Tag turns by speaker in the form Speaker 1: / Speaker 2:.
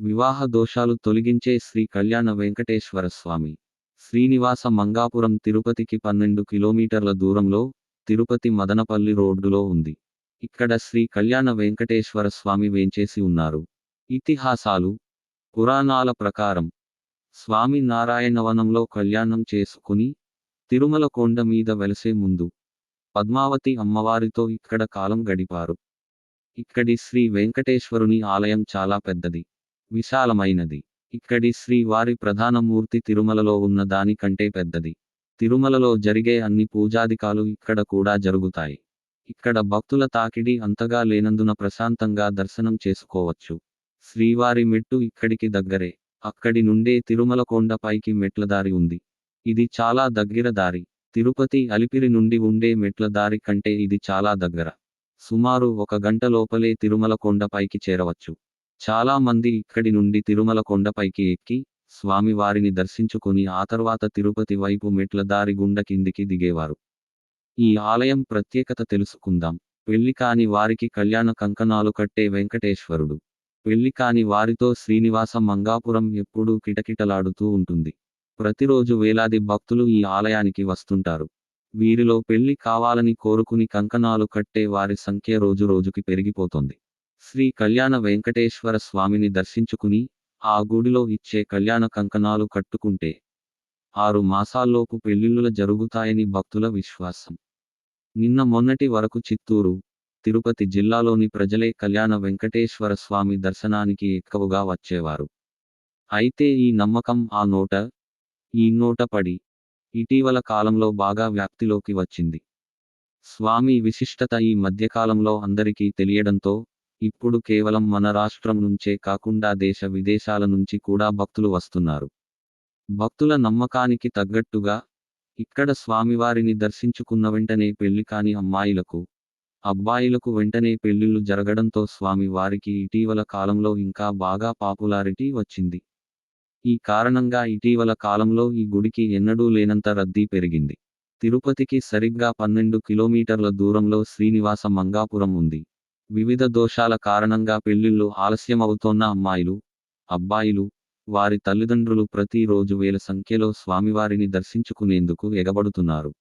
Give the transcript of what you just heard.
Speaker 1: వివాహ దోషాలు తొలగించే శ్రీ కళ్యాణ వెంకటేశ్వర స్వామి. శ్రీనివాస మంగాపురం తిరుపతికి 12 కిలోమీటర్ల దూరంలో, తిరుపతి మదనపల్లి రోడ్డులో ఉంది. ఇక్కడ శ్రీ కళ్యాణ వెంకటేశ్వర స్వామి వేంచేసి ఉన్నారు. ఇతిహాసాలు. పురాణాల ప్రకారం స్వామి నారాయణవనంలో కళ్యాణం చేసుకుని, తిరుమల కొండ మీద వెలసే ముందు పద్మావతి అమ్మవారితో ఇక్కడ కాలం గడిపారు. ఇక్కడి శ్రీ వెంకటేశ్వరుని ఆలయం చాలా పెద్దది, విశాలమైనది. ఇక్కడి శ్రీ వారి ప్రధాన మూర్తి తిరుమలలో ఉన్న దాని కంటే పెద్దది. తిరుమలలో జరిగే అన్ని పూజాదికాలు ఇక్కడ కూడా జరుగుతాయి. ఇక్కడ భక్తుల తాకిడి అంతగా లేనందున ప్రశాంతంగా దర్శనం చేసుకోవచ్చు. శ్రీవారి మెట్టు ఇక్కడికి దగ్గరే. అక్కడి నుండే తిరుమల కొండ పైకి మెట్లదారి ఉంది. ఇది చాలా దగ్గర దారి. తిరుపతి అలిపిరి నుండి ఉండే మెట్ల దారి కంటే ఇది చాలా దగ్గర. సుమారు 1 గంట లోపలే తిరుమల కొండ పైకి చేరవచ్చు. చాలా మంది ఇక్కడి నుండి తిరుమల కొండపైకి ఎక్కి, స్వామి వారిని దర్శించుకొని ఆ తర్వాత తిరుపతి వైపు మెట్ల దారి గుండా కిందికి దిగేవారు. ఈ ఆలయం ప్రత్యేకత తెలుసుకుందాం. పెళ్లి కాని వారికి కళ్యాణ కంకణాలు కట్టే వెంకటేశ్వరుడు. పెళ్లి కాని వారితో శ్రీనివాస మంగాపురం ఎప్పుడూ కిటకిటలాడుతూ ఉంటుంది. ప్రతిరోజు వేలాది భక్తులు ఈ ఆలయానికి వస్తుంటారు. వీరిలో పెళ్లి కావాలని కోరుకుని కంకణాలు కట్టే వారి సంఖ్య రోజు రోజుకి పెరిగిపోతోంది. శ్రీ కళ్యాణ వెంకటేశ్వర స్వామిని దర్శించుకుని, ఆ గుడిలో ఇచ్చే కళ్యాణ కంకణాలు కట్టుకుంటే 6 మాసాల్లోపు పెళ్లిళ్లు జరుగుతాయని భక్తుల విశ్వాసం. నిన్న మొన్నటి వరకు చిత్తూరు, తిరుపతి జిల్లాలోని ప్రజలే కళ్యాణ వెంకటేశ్వర స్వామి దర్శనానికి ఎక్కువగా వచ్చేవారు. అయితే ఈ నమ్మకం ఈ నోట పడి ఇటీవల కాలంలో బాగా వ్యాప్తిలోకి వచ్చింది. స్వామి విశిష్టత ఈ మధ్యకాలంలో అందరికీ తెలియడంతో ఇప్పుడు కేవలం మన రాష్ట్రం నుంచే కాకుండా దేశ విదేశాల నుంచి కూడా భక్తులు వస్తున్నారు. భక్తుల నమ్మకానికి తగ్గట్టుగా ఇక్కడ స్వామివారిని దర్శించుకున్న వెంటనే పెళ్లి కాని అమ్మాయిలకు, అబ్బాయిలకు వెంటనే పెళ్లిళ్లు జరగడంతో స్వామి వారికి ఇటీవల కాలంలో ఇంకా బాగా పాపులారిటీ వచ్చింది. ఈ కారణంగా ఇటీవల కాలంలో ఈ గుడికి ఎన్నడూ లేనంత రద్దీ పెరిగింది. తిరుపతికి సరిగ్గా 12 కిలోమీటర్ల దూరంలో శ్రీనివాస మంగాపురం ఉంది. వివిధ దోషాల కారణంగా పెళ్లిళ్లు ఆలస్యమవుతోన్న అమ్మాయిలు, అబ్బాయిలు, వారి తల్లిదండ్రులు ప్రతి రోజు వేల సంఖ్యలో స్వామివారిని దర్శించుకునేందుకు ఎగబడుతున్నారు.